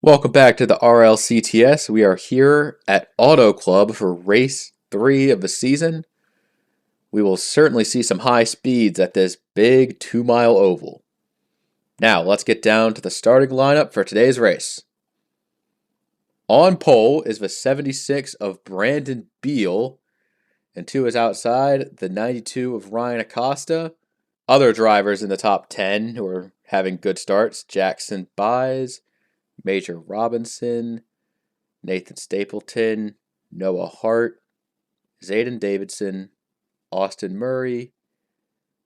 Welcome back to the RLCTS. We are here at Auto Club for race 3 of the season. We will certainly see some high speeds at this big 2-mile oval. Now, let's get down to the starting lineup for today's race. On pole is the 76 of Brandon Beal, and to his outside, the 92 of Ryan Acosta. Other drivers in the top 10 who are having good starts: Jackson Byes, Major Robinson, Nathan Stapleton, Noah Hart, Zayden Davidson, Austin Murray,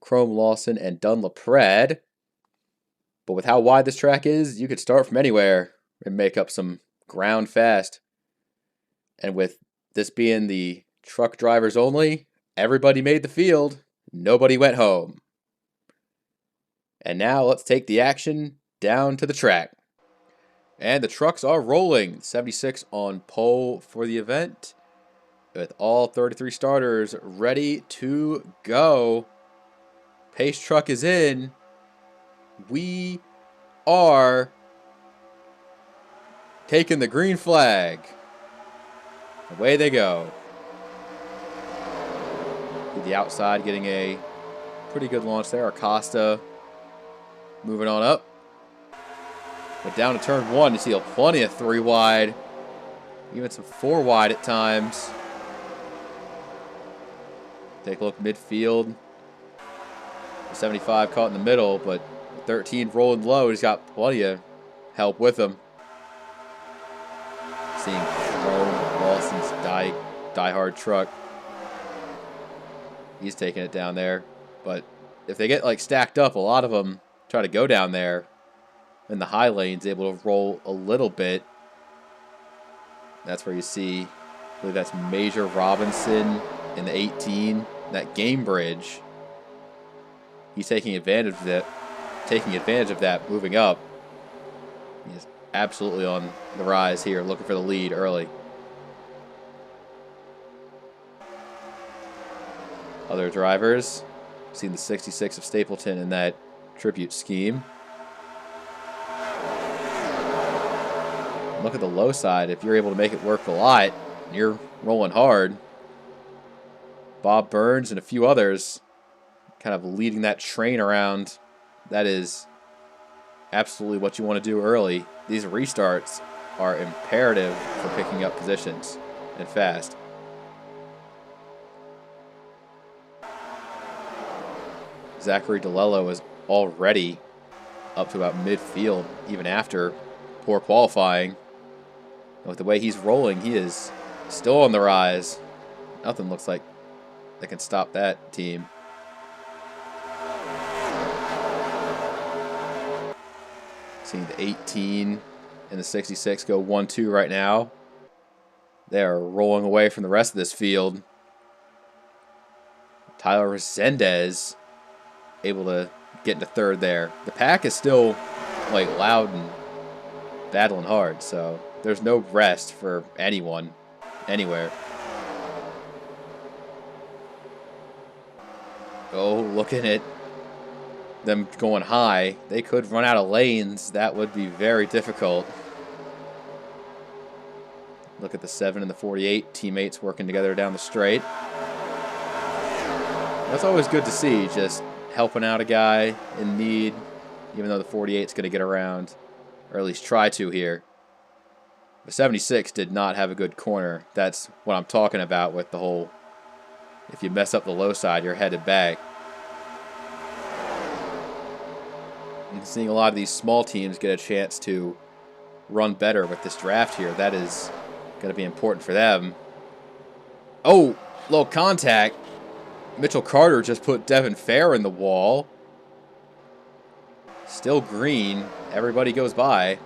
Chrome Lawson, and Dunlap Pred. But with how wide this track is, you could start from anywhere and make up some ground fast. And with this being the truck drivers only, everybody made the field. Nobody went home. And now let's take the action down to the track. And the trucks are rolling. 76 on pole for the event, with all 33 starters ready to go. Pace truck is in. We are taking the green flag. Away they go. The outside getting a pretty good launch there. Acosta moving on up. But down to turn 1, you see plenty of 3 wide, even some 4 wide at times. Take a look midfield. 75 caught in the middle, but 13 rolling low. He's got plenty of help with him. Seeing Chrome Lawson's die-hard truck. He's taking it down there. But if they get stacked up, a lot of them try to go down there. In the high lanes, able to roll a little bit. That's where you see, I believe that's Major Robinson in the 18, that game bridge. He's taking advantage of that, moving up. He's absolutely on the rise here, looking for the lead early. Other drivers, seen the 66 of Stapleton in that tribute scheme. Look at the low side. If you're able to make it work a lot, you're rolling hard. Bob Burns and a few others kind of leading that train around. That is absolutely what you want to do early. These restarts are imperative for picking up positions and fast. Zachary DeLello is already up to about midfield, even after poor qualifying. With the way he's rolling, he is still on the rise. Nothing looks like that can stop that team. Seeing the 18 and the 66 go 1-2 right now. They are rolling away from the rest of this field. Tyler Resendez able to get into third there. The pack is still loud and battling hard, so there's no rest for anyone, anywhere. Oh, looking at them going high. They could run out of lanes. That would be very difficult. Look at the 7 and the 48 teammates working together down the straight. That's always good to see, just helping out a guy in need, even though the 48's going to get around, or at least try to here. The 76 did not have a good corner. That's what I'm talking about with the whole, if you mess up the low side, you're headed back. And seeing a lot of these small teams get a chance to run better with this draft here. That is going to be important for them. Oh, little contact. Mitchell Carter just put Devin Fair in the wall. Still green. Everybody goes by.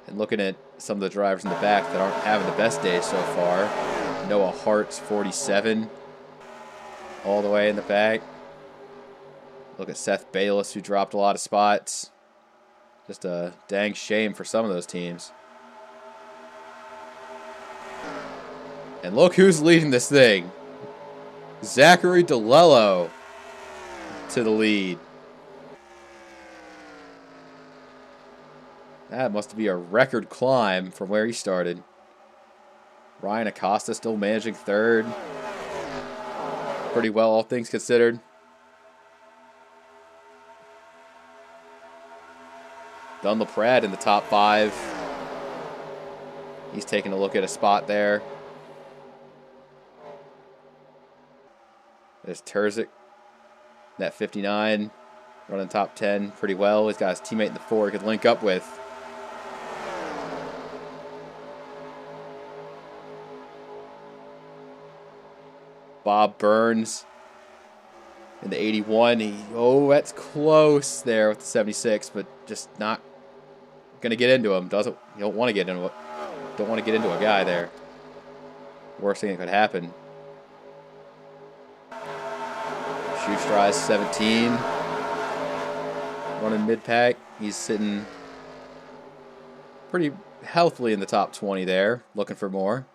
And looking at some of the drivers in the back that aren't having the best day so far. Noah Hart's 47. All the way in the back. Look at Seth Bayless, who dropped a lot of spots. Just a dang shame for some of those teams. And look who's leading this thing. Zachary DeLello to the lead. That must be a record climb from where he started. Ryan Acosta still managing third. Pretty well, all things considered. Dunlap in the top 5. He's taking a look at a spot there. There's Terzic, that 59, running top 10 pretty well. He's got his teammate in the 4 he could link up with. Bob Burns in the 81. That's close there with the 76, but just not going to get into him. You don't want to get into a guy there. Worst thing that could happen. Shoestrai's 17. Running mid-pack. He's sitting pretty healthily in the top 20 there. Looking for more.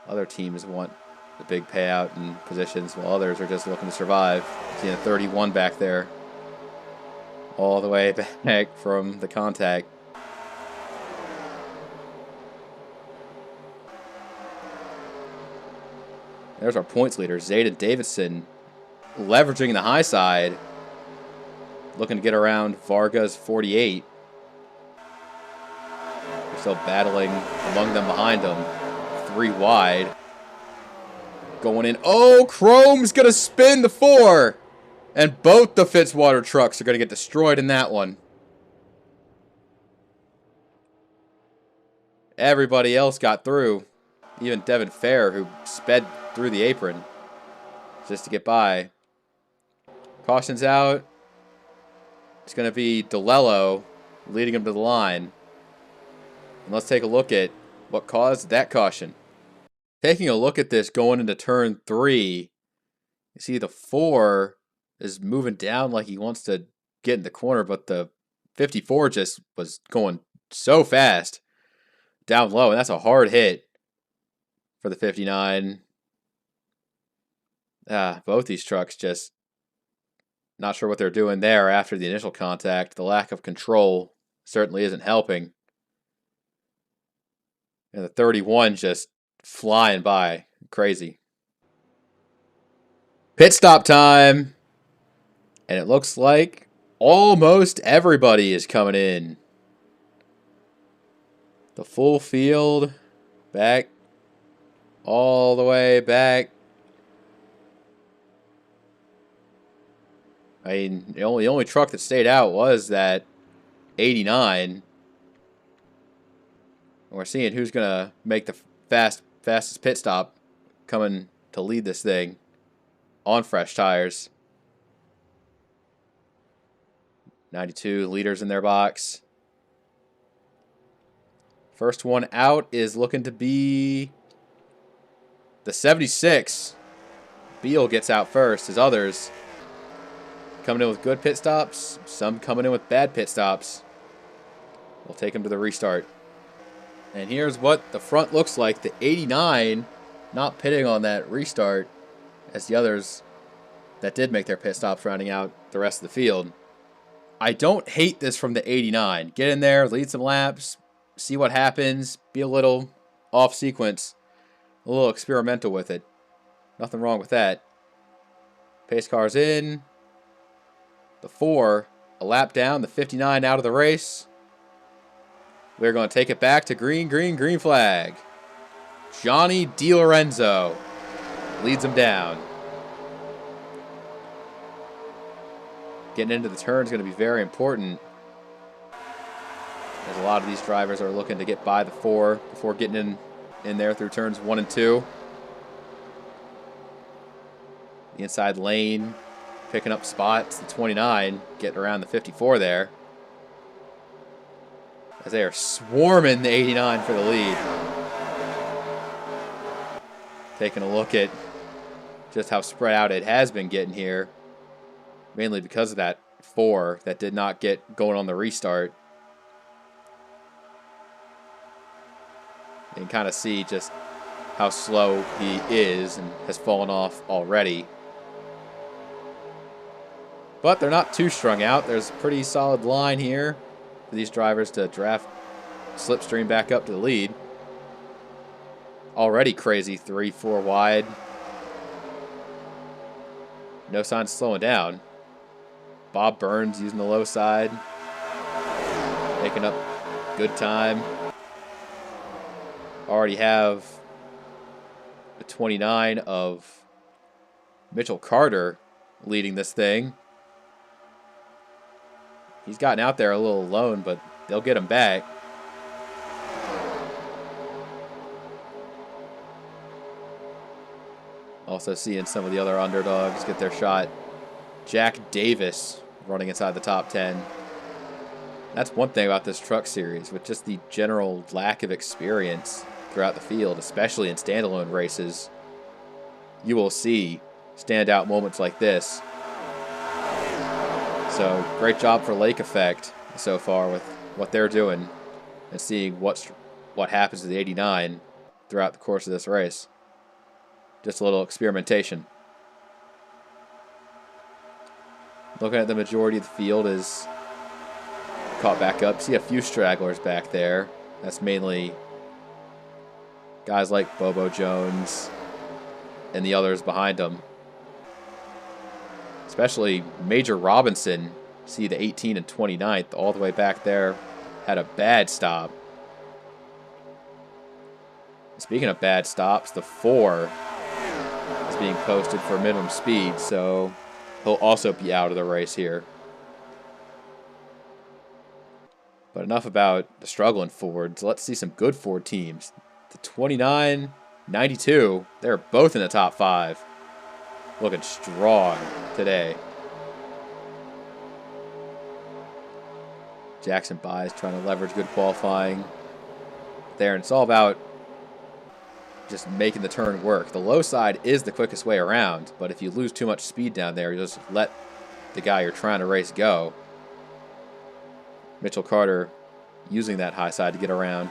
Other teams want the big payout and positions, while others are just looking to survive. Seeing a 31 back there. All the way back from the contact. There's our points leader, Zayden Davidson, leveraging the high side. Looking to get around Varga's 48. They're still battling among them behind him. 3 wide. Going in. Oh, Chrome's going to spin the 4. And both the Fitzwater trucks are going to get destroyed in that one. Everybody else got through. Even Devin Fair, who sped through the apron just to get by. Caution's out. It's going to be DeLello leading him to the line. And let's take a look at what caused that caution. Taking a look at this going into turn 3, you see the 4 is moving down like he wants to get in the corner, but the 54 just was going so fast down low, and that's a hard hit for the 59. Both these trucks just not sure what they're doing there after the initial contact. The lack of control certainly isn't helping. And the 31 just flying by. Crazy. Pit stop time. And it looks like almost everybody is coming in. The full field back all the way back. I mean, the only truck that stayed out was that 89. And we're seeing who's going to make the fastest pit stop coming to lead this thing on fresh tires. 92 leaders in their box. First one out is looking to be the 76. Beal gets out first. His others coming in with good pit stops. Some coming in with bad pit stops. We'll take him to the restart. And here's what the front looks like. The 89 not pitting on that restart as the others that did make their pit stops rounding out the rest of the field. I don't hate this from the 89. Get in there, lead some laps, see what happens, be a little off sequence, a little experimental with it. Nothing wrong with that. Pace car's in. The 4, a lap down, the 59 out of the race. We're going to take it back to green flag. Johnny DiLorenzo leads him down. Getting into the turn is going to be very important, as a lot of these drivers are looking to get by the 4 before getting in there through turns 1 and 2. The inside lane, picking up spots. The 29 getting around the 54 there, as they are swarming the 89 for the lead. Taking a look at just how spread out it has been getting here, mainly because of that 4 that did not get going on the restart. You can kind of see just how slow he is and has fallen off already. But they're not too strung out. There's a pretty solid line here for these drivers to draft slipstream back up to the lead. Already crazy 3-4 wide. No signs of slowing down. Bob Burns using the low side. Making up good time. Already have a 29 of Mitchell Carter leading this thing. He's gotten out there a little alone, but they'll get him back. Also seeing some of the other underdogs get their shot. Jack Davis running inside the top 10. That's one thing about this truck series, with just the general lack of experience throughout the field, especially in standalone races. You will see standout moments like this. So, great job for Lake Effect so far with what they're doing and seeing what happens to the 89 throughout the course of this race. Just a little experimentation. Looking at the majority of the field is caught back up. See a few stragglers back there. That's mainly guys like Bobo Jones and the others behind them. Especially Major Robinson. See the 18 and 29th all the way back there. Had a bad stop. Speaking of bad stops, the 4 is being posted for minimum speed, so he'll also be out of the race here. But enough about the struggling Fords. Let's see some good Ford teams. The 29, 92, they're both in the top 5. Looking strong today. Jackson Buys trying to leverage good qualifying there, and it's all about just making the turn work. The low side is the quickest way around, but if you lose too much speed down there, you just let the guy you're trying to race go. Mitchell Carter using that high side to get around.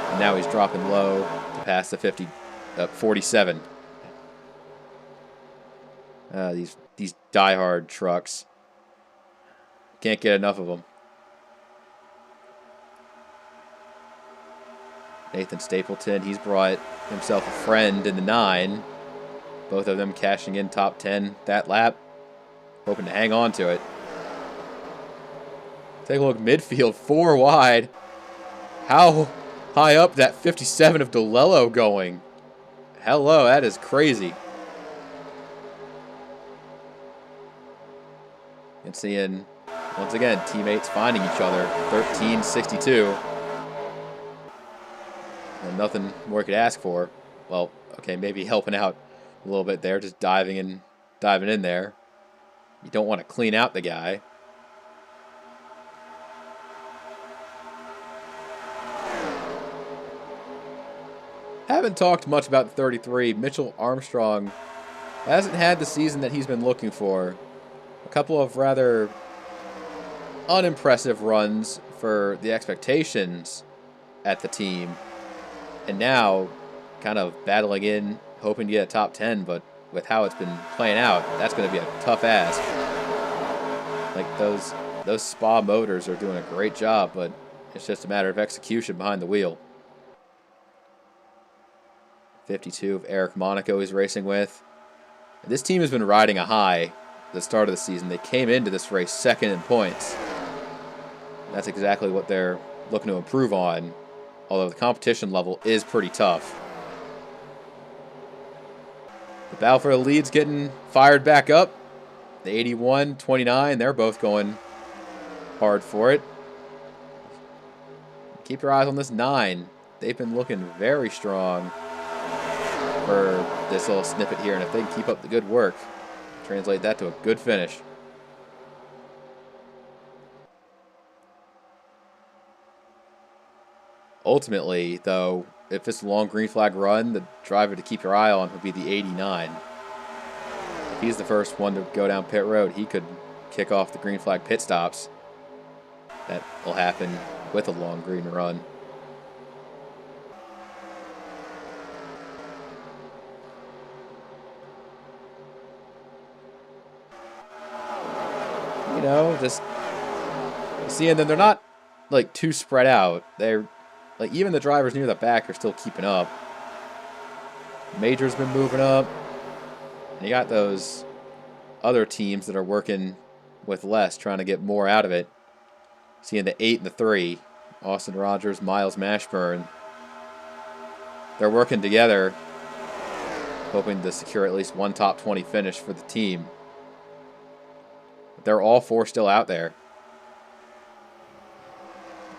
And now he's dropping low to pass the 47. These diehard trucks. Can't get enough of them. Nathan Stapleton, he's brought himself a friend in the 9. Both of them cashing in top 10 that lap. Hoping to hang on to it. Take a look, midfield, 4 wide. How high up that 57 of DeLello going? Hello, that is crazy. And seeing, once again, teammates finding each other. 13.62. And nothing more could ask for. Well, okay, maybe helping out a little bit there, just diving in there. You don't want to clean out the guy. Haven't talked much about the 33. Mitchell Armstrong hasn't had the season that he's been looking for. A couple of rather unimpressive runs for the expectations at the team. And now kind of battling in, hoping to get a top 10, but with how it's been playing out, that's going to be a tough ask. Like those Spa motors are doing a great job, but it's just a matter of execution behind the wheel. 52 of Eric Monaco he's racing with. This team has been riding a high at the start of the season. They came into this race second in points. That's exactly what they're looking to improve on, although the competition level is pretty tough. The battle for the lead's getting fired back up. The 81, 29, they're both going hard for it. Keep your eyes on this 9. They've been looking very strong for this little snippet here, and if they can keep up the good work, translate that to a good finish. Ultimately, though, if it's a long green flag run, the driver to keep your eye on would be the 89. If he's the first one to go down pit road, he could kick off the green flag pit stops. That will happen with a long green run. just seeing them. They're not like too spread out. They're like even the drivers near the back are still keeping up. Major's been moving up. And you got those other teams that are working with less, trying to get more out of it. Seeing the 8 and the 3, Austin Rogers, Miles Mashburn. They're working together, hoping to secure at least one top 20 finish for the team. They're all 4 still out there.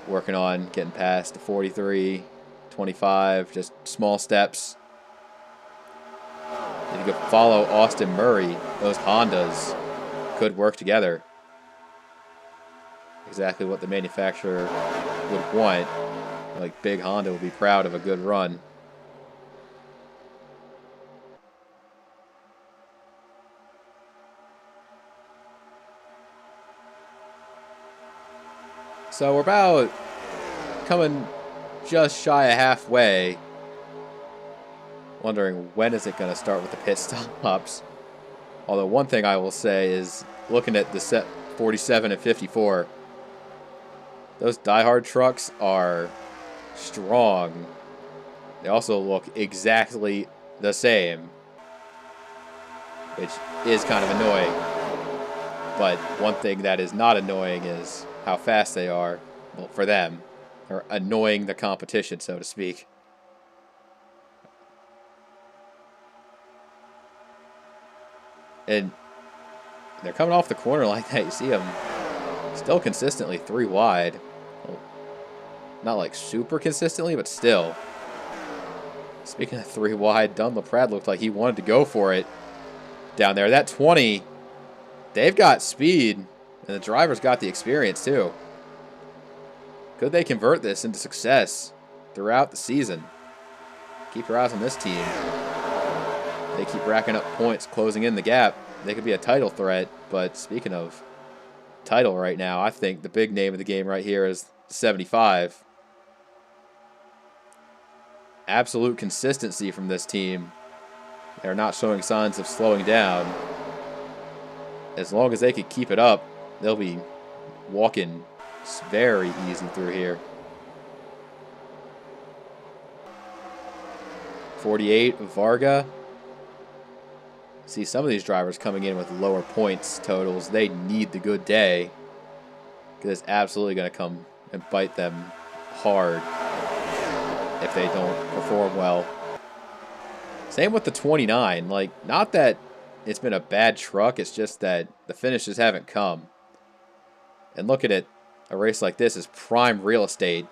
Working on getting past the 43, 25, just small steps. If you could follow Austin Murray, those Hondas could work together. Exactly what the manufacturer would want. Like big Honda would be proud of a good run. So we're about coming just shy of halfway. Wondering when is it going to start with the pit stops. Although one thing I will say is looking at the set 47 and 54, those diehard trucks are strong. They also look exactly the same, which is kind of annoying. But one thing that is not annoying is how fast they are. Well, for them, they're annoying the competition, so to speak. And they're coming off the corner like that. You see them still consistently 3 wide. Well, not like super consistently, but still. Speaking of 3 wide, Dunn LaPrade looked like he wanted to go for it down there. That 20, they've got speed, and the driver's got the experience too. Could they convert this into success throughout the season? Keep your eyes on this team. They keep racking up points, closing in the gap. They could be a title threat, but speaking of title right now, I think the big name of the game right here is 75. Absolute consistency from this team. They're not showing signs of slowing down. As long as they could keep it up, they'll be walking very easy through here. 48, Varga. See some of these drivers coming in with lower points totals. They need the good day, because it's absolutely going to come and bite them hard if they don't perform well. Same with the 29. Like, not that it's been a bad truck, it's just that the finishes haven't come. And look at it, a race like this is prime real estate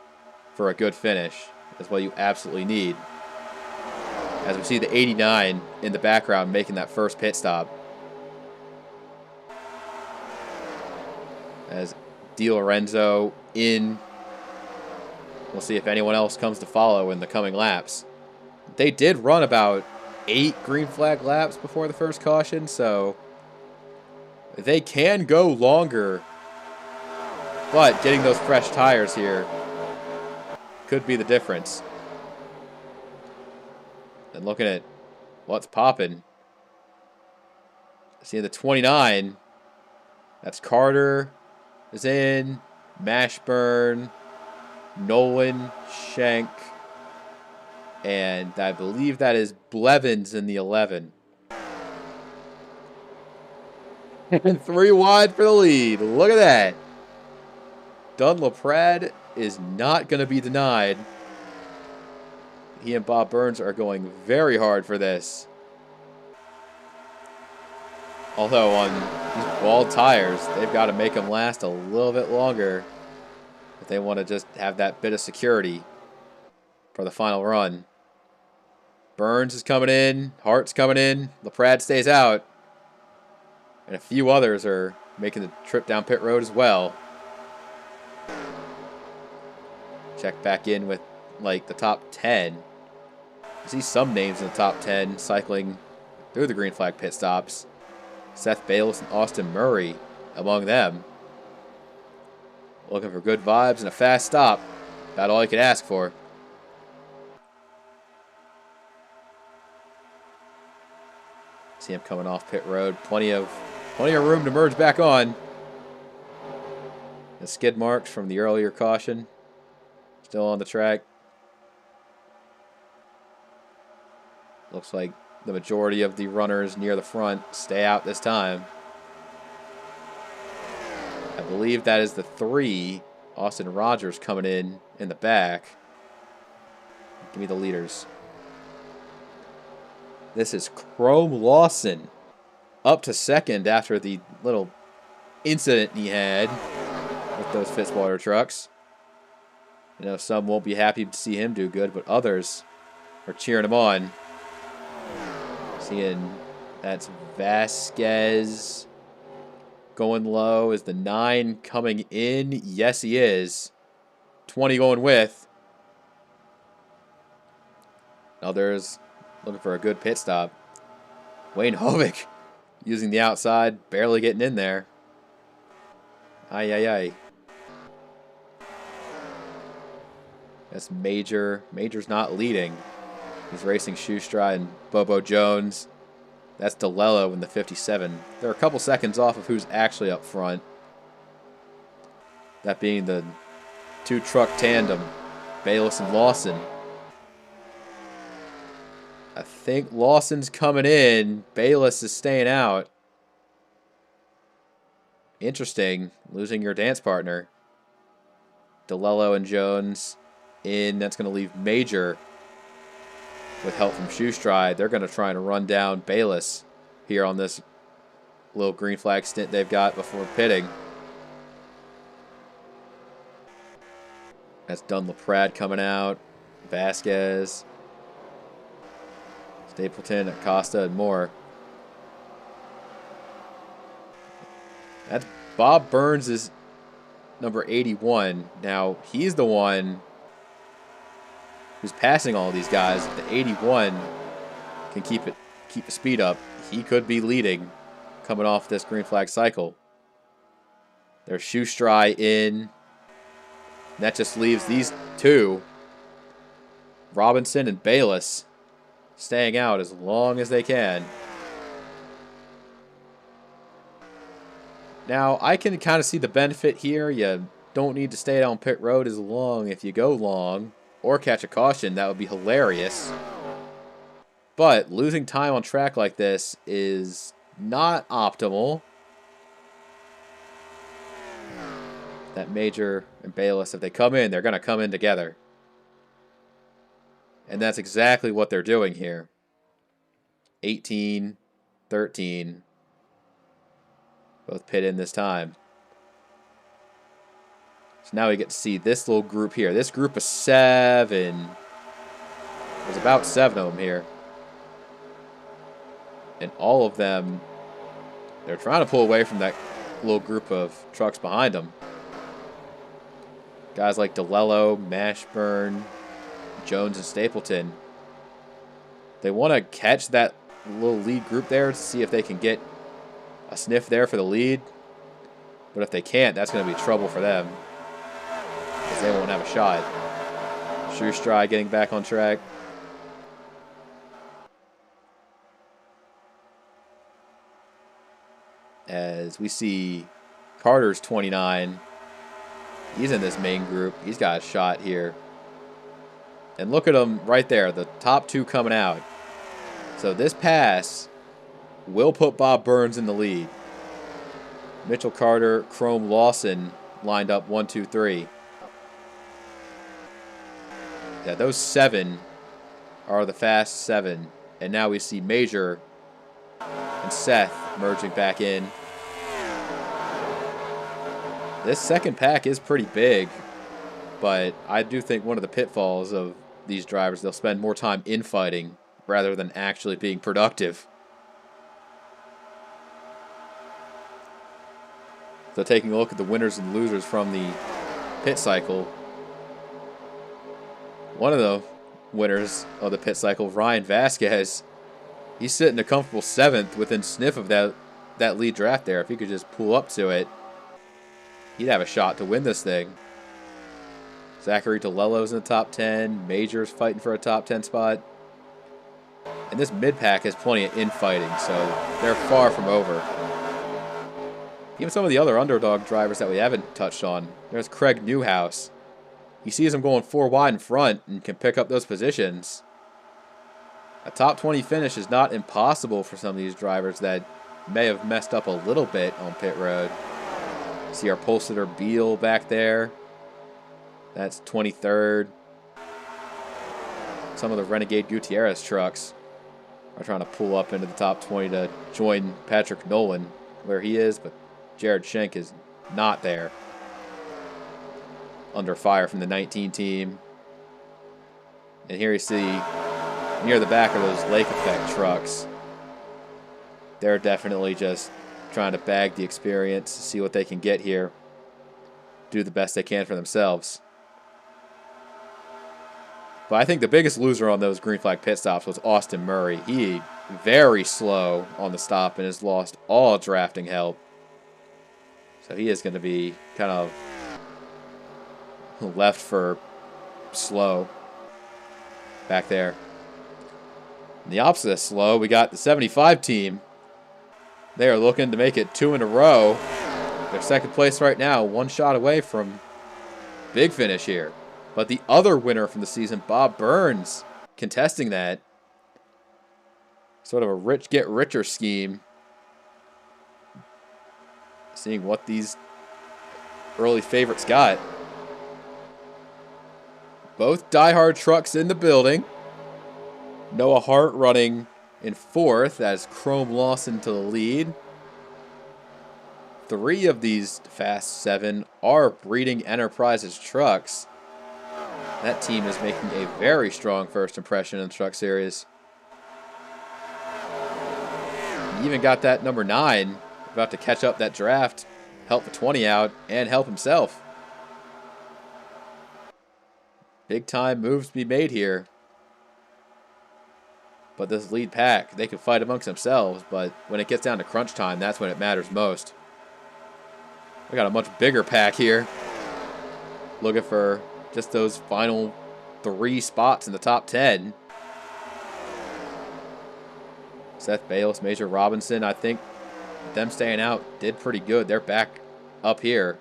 for a good finish. That's what you absolutely need. As we see the 89 in the background making that first pit stop. As Di Lorenzo in. We'll see if anyone else comes to follow in the coming laps. They did run about 8 green flag laps before the first caution, so they can go longer. But getting those fresh tires here could be the difference. And looking at what's popping. See the 29. That's Carter is in. Mashburn. Nolan. Schenk. And I believe that is Blevins in the 11. And 3 wide for the lead. Look at that. Dunn LaPrade is not going to be denied. He and Bob Burns are going very hard for this. Although on these bald tires, they've got to make them last a little bit longer if they want to just have that bit of security for the final run. Burns is coming in. Hart's coming in. LaPrade stays out. And a few others are making the trip down pit road as well. Check back in with like the top 10. I see some names in the top 10 cycling through the green flag pit stops. Seth Bayless and Austin Murray among them. Looking for good vibes and a fast stop. About all you could ask for. See him coming off pit road. Plenty of room to merge back on. The skid marks from the earlier caution still on the track. Looks like the majority of the runners near the front stay out this time. I believe that is the 3. Austin Rogers coming in the back. Give me the leaders. This is Chrome Lawson up to second after the little incident he had with those Fitzwater trucks. You know, some won't be happy to see him do good, but others are cheering him on. Seeing that's Vasquez going low. Is the 9 coming in? Yes, he is. 20 going with. Others looking for a good pit stop. Wayne Hovick using the outside, barely getting in there. Ay, ay, ay. That's Major. Major's not leading. He's racing Shoestride and Bobo Jones. That's DeLello in the 57. They're a couple seconds off of who's actually up front. That being the 2-truck tandem, Bayless and Lawson. I think Lawson's coming in. Bayless is staying out. Interesting, losing your dance partner. DeLello and Jones in. That's going to leave Major with help from Shoestride. They're going to try and run down Bayless here on this little green flag stint they've got before pitting. That's Dunlap coming out. Vasquez, Stapleton, Acosta, and more. That's Bob Burns is number 81. Now, he's the one who's passing all these guys. If the 81 can keep the speed up, he could be leading coming off this green flag cycle. There's Shoestride in. That just leaves these 2, Robinson and Bayless, staying out as long as they can. Now, I can kind of see the benefit here. You don't need to stay down pit road as long if you go long or catch a caution. That would be hilarious. But losing time on track like this is not optimal. That Major and Bayless, if they come in, they're going to come in together. And that's exactly what they're doing here. 18, 13. Both pit in this time. So now we get to see this little group here. This group of 7. There's about 7 of them here. And all of them, they're trying to pull away from that little group of trucks behind them. Guys like DeLello, Mashburn, Jones, and Stapleton. They want to catch that little lead group there to see if they can get a sniff there for the lead. But if they can't, that's going to be trouble for them, because they won't have a shot. Shoestride getting back on track. As we see Carter's 29. He's in this main group. He's got a shot here. And look at him right there. The top 2 coming out. So this pass will put Bob Burns in the lead. Mitchell Carter, Chrome Lawson lined up 1, 2, 3. Yeah, those 7 are the fast 7. And now we see Major and Seth merging back in. This second pack is pretty big, but I do think one of the pitfalls of these drivers, they'll spend more time infighting rather than actually being productive. So taking a look at the winners and losers from the pit cycle, one of the winners of the pit cycle, Ryan Vasquez, he's sitting a comfortable 7th within sniff of that lead draft there. If he could just pull up to it, he'd have a shot to win this thing. Zachary DeLello's in the top 10. Major's fighting for a top 10 spot. And this mid-pack has plenty of infighting, so they're far from over. Even some of the other underdog drivers that we haven't touched on. There's Craig Newhouse. He sees him going 4 wide in front and can pick up those positions. A top 20 finish is not impossible for some of these drivers that may have messed up a little bit on pit road. See our pole sitter Beal back there. That's 23rd. Some of the Renegade Gutierrez trucks are trying to pull up into the top 20 to join Patrick Nolan where he is, but Jared Schenck is not there. Under fire from the 19 team. And here you see near the back of those lake effect trucks. They're definitely just trying to bag the experience, see what they can get here, do the best they can for themselves. But I think the biggest loser on those green flag pit stops was Austin Murray. He very slow on the stop and has lost all drafting help. So he is going to be kind of left for slow back there. And the opposite of slow, we got the 75 team. They are looking to make it 2 in a row. They're second place right now, 1 shot away from big finish here. But the other winner from the season, Bob Burns, contesting that. Sort of a rich get richer scheme. Seeing what these early favorites got. Both diehard trucks in the building. Noah Hart running in 4th as Chrome Lawson to the lead. 3 of these Fast 7 are Breeding Enterprises trucks. That team is making a very strong first impression in the Truck Series. He even got that number 9, about to catch up that draft, help the 20 out, and help himself. Big time moves to be made here. But this lead pack, they can fight amongst themselves, but when it gets down to crunch time, that's when it matters most. We got a much bigger pack here. Looking for just those final 3 spots in the top 10. Seth Bayless, Major Robinson, I think them staying out did pretty good. They're back up here.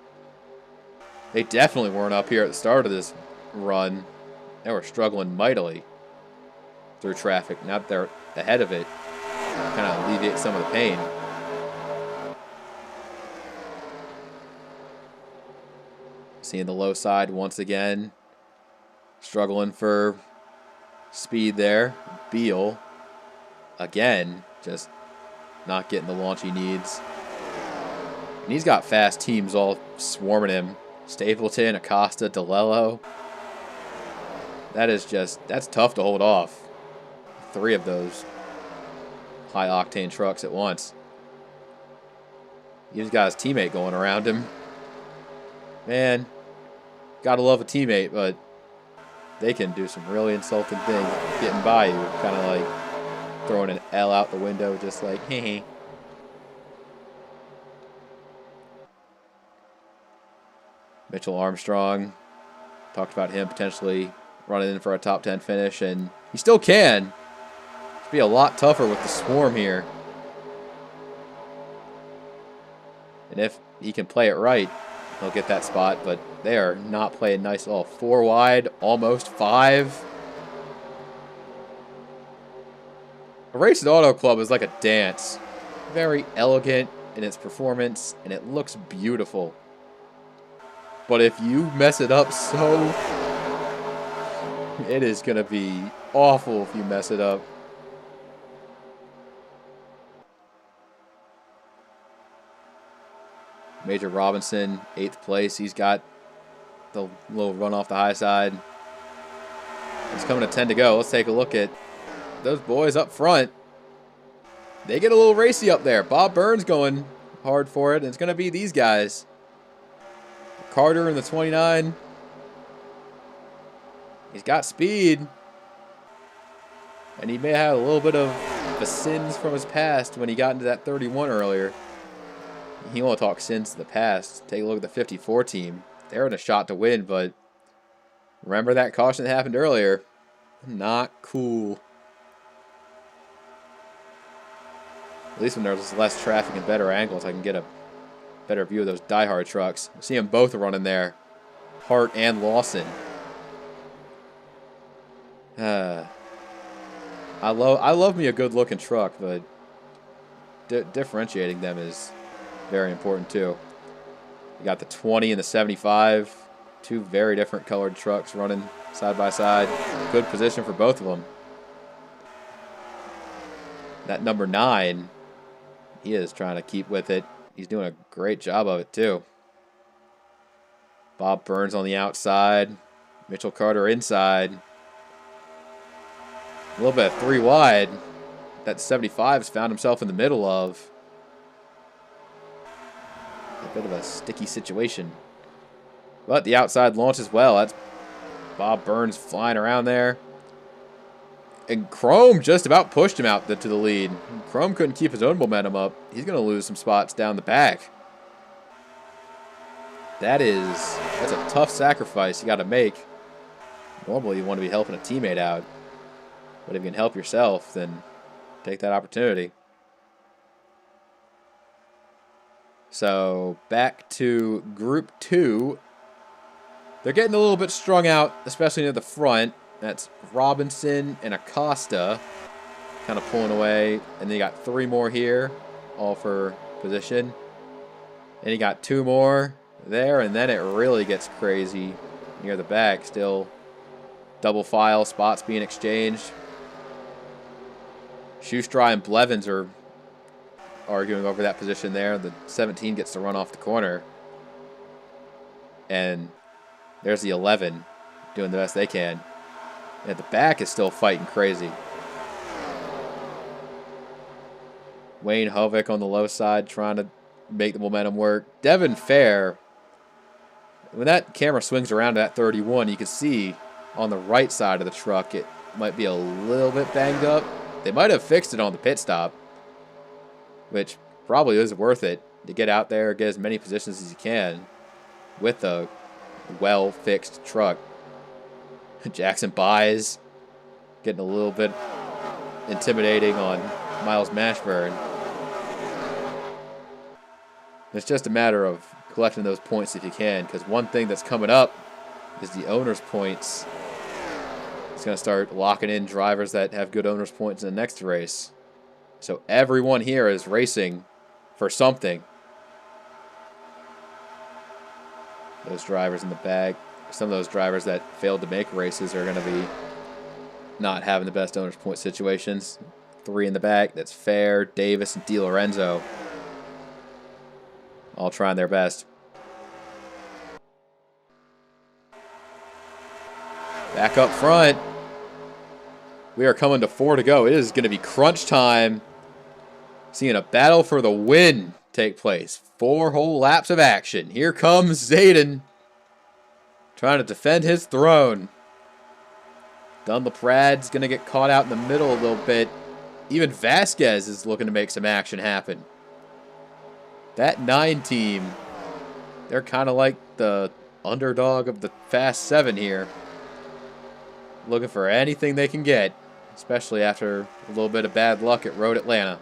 They definitely weren't up here at the start of this run. They were struggling mightily through traffic. Now that they're ahead of it, kind of alleviate some of the pain. Seeing the low side once again. Struggling for speed there. Beal, again, just not getting the launch he needs. And he's got fast teams all swarming him. Stapleton, Acosta, DeLello. That's tough to hold off. 3 of those high-octane trucks at once. He's got his teammate going around him. Man, gotta love a teammate, but they can do some really insulting things getting by you. Kind of like throwing an L out the window, just like, heh. Mitchell Armstrong, talked about him potentially running in for a top 10 finish, and he still can. It'll be a lot tougher with the swarm here. And if he can play it right, he'll get that spot, but they are not playing nice at all. 4 wide, almost 5. A race at Auto Club is like a dance. Very elegant in its performance, and it looks beautiful. But if you mess it up it is going to be awful if you mess it up. Major Robinson, 8th place. He's got the little run off the high side. It's coming to 10 to go. Let's take a look at those boys up front. They get a little racy up there. Bob Burns going hard for it. And it's going to be these guys. Carter in the 29. He's got speed. And he may have a little bit of the sins from his past when he got into that 31 earlier. He won't talk sins to the past. Take a look at the 54 team. They're in a shot to win, but remember that caution that happened earlier? Not cool. At least when there's less traffic and better angles, I can get a better view of those diehard trucks. I see them both running there. Hart and Lawson. I love me a good looking truck, but differentiating them is very important too. You got the 20 and the 75, two very different colored trucks running side by side. Good position for both of them. That number 9, he is trying to keep with it. He's doing a great job of it too. Bob Burns on the outside. Mitchell Carter inside. A little bit of 3 wide. That 75's found himself in the middle of. A bit of a sticky situation. But the outside launch as well. That's Bob Burns flying around there. And Chrome just about pushed him out to the lead. Chrome couldn't keep his own momentum up. He's going to lose some spots down the back. That's a tough sacrifice you got to make. Normally you want to be helping a teammate out. But if you can help yourself, then take that opportunity. So back to Group 2. They're getting a little bit strung out, especially near the front. That's Robinson and Acosta kind of pulling away. And then you got 3 more here, all for position. And you got 2 more there, and then it really gets crazy near the back. Still double file, spots being exchanged. Shoestra and Blevins are arguing over that position there. The 17 gets to run off the corner. And there's the 11 doing the best they can. And at the back is still fighting crazy. Wayne Hovick on the low side trying to make the momentum work. Devin Fair, when that camera swings around to that 31, you can see on the right side of the truck it might be a little bit banged up. They might have fixed it on the pit stop, which probably is worth it to get out there, get as many positions as you can with a well-fixed truck. Jackson Buys getting a little bit intimidating on Miles Mashburn. It's just a matter of collecting those points if you can, because one thing that's coming up is the owner's points. It's going to start locking in drivers that have good owner's points in the next race. So everyone here is racing for something. Those drivers in the back, some of those drivers that failed to make races are going to be not having the best owner's point situations. 3 in the back, that's Fair, Davis, and DiLorenzo. All trying their best. Back up front. We are coming to 4 to go. It is going to be crunch time. Seeing a battle for the win take place. 4 whole laps of action. Here comes Zayden, trying to defend his throne. Dunlap-Rad's going to get caught out in the middle a little bit. Even Vasquez is looking to make some action happen. That 9 team, they're kind of like the underdog of the Fast 7 here. Looking for anything they can get, especially after a little bit of bad luck at Road Atlanta.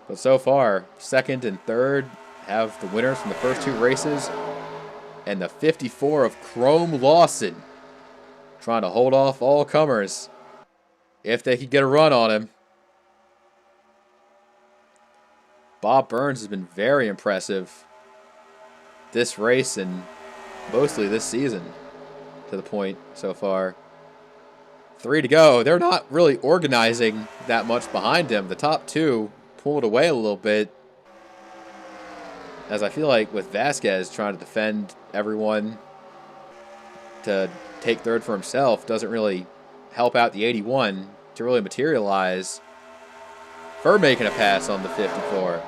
But so far, 2nd and 3rd have the winners from the first 2 races. And the 54 of Chrome Lawson trying to hold off all comers if they could get a run on him. Bob Burns has been very impressive this race and mostly this season to the point so far. 3 to go. They're not really organizing that much behind him. The top 2 pulled away a little bit, as I feel like with Vasquez trying to defend everyone to take 3rd for himself doesn't really help out the 81 to really materialize for making a pass on the 54.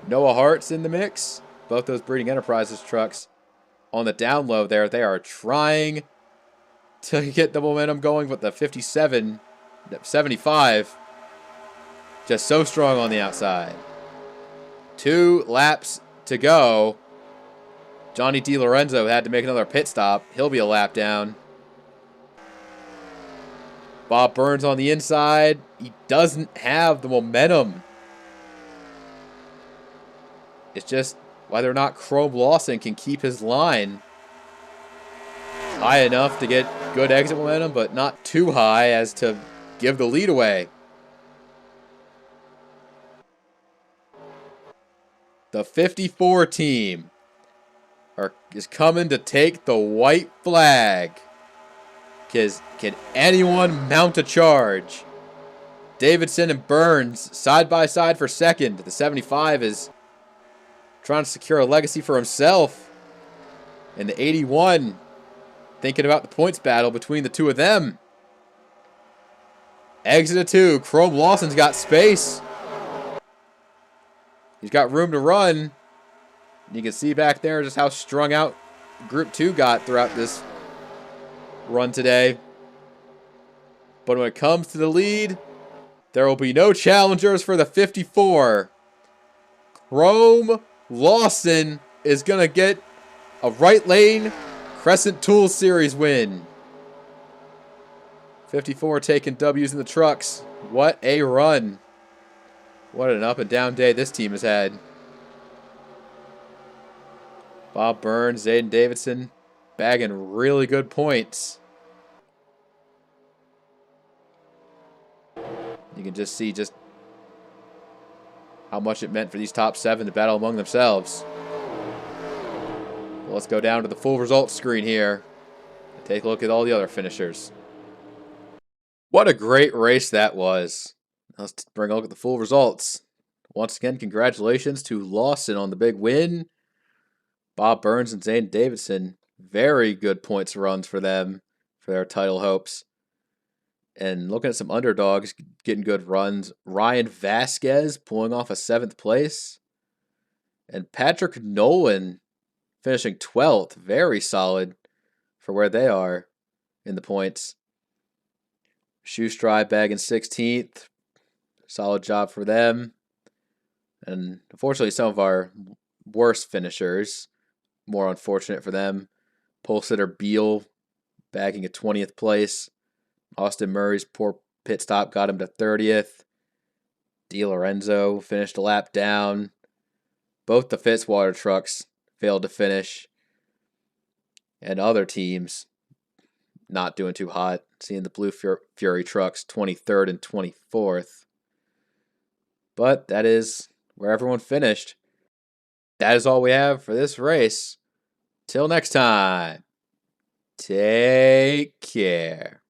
Noah Hart's in the mix. Both those Breeding Enterprises trucks on the down low there. They are trying to get the momentum going, but the 57, 75, just so strong on the outside. 2 laps to go. Johnny DiLorenzo had to make another pit stop. He'll be a lap down. Bob Burns on the inside. He doesn't have the momentum. It's just whether or not Chrome Lawson can keep his line high enough to get good exit momentum, but not too high as to give the lead away. The 54 team is coming to take the white flag. Can anyone mount a charge? Davidson and Burns side by side for second. The 75 is trying to secure a legacy for himself. And the 81 thinking about the points battle between the two of them. Exit of 2. Chrome Lawson's got space. He's got room to run. You can see back there just how strung out Group 2 got throughout this run today. But when it comes to the lead, there will be no challengers for the 54. Chrome Lawson is going to get a right lane Crescent Tool Series win. 54 taking W's in the trucks. What a run. What an up and down day this team has had. Bob Burns, Zayden Davidson bagging really good points. You can just see just how much it meant for these top 7 to battle among themselves. Well, let's go down to the full results screen here and take a look at all the other finishers. What a great race that was. Let's bring a look at the full results. Once again, congratulations to Lawson on the big win. Bob Burns and Zayden Davidson, very good points runs for them for their title hopes. And looking at some underdogs getting good runs. Ryan Vasquez pulling off a 7th place. And Patrick Nolan finishing 12th. Very solid for where they are in the points. Shoestride bagging 16th. Solid job for them. And unfortunately, some of our worst finishers, more unfortunate for them. Pole sitter Beal bagging a 20th place. Austin Murray's poor pit stop got him to 30th. DiLorenzo finished a lap down. Both the Fitzwater trucks failed to finish. And other teams not doing too hot. Seeing the Blue Fury trucks 23rd and 24th. But that is where everyone finished. That is all we have for this race. Till next time, take care.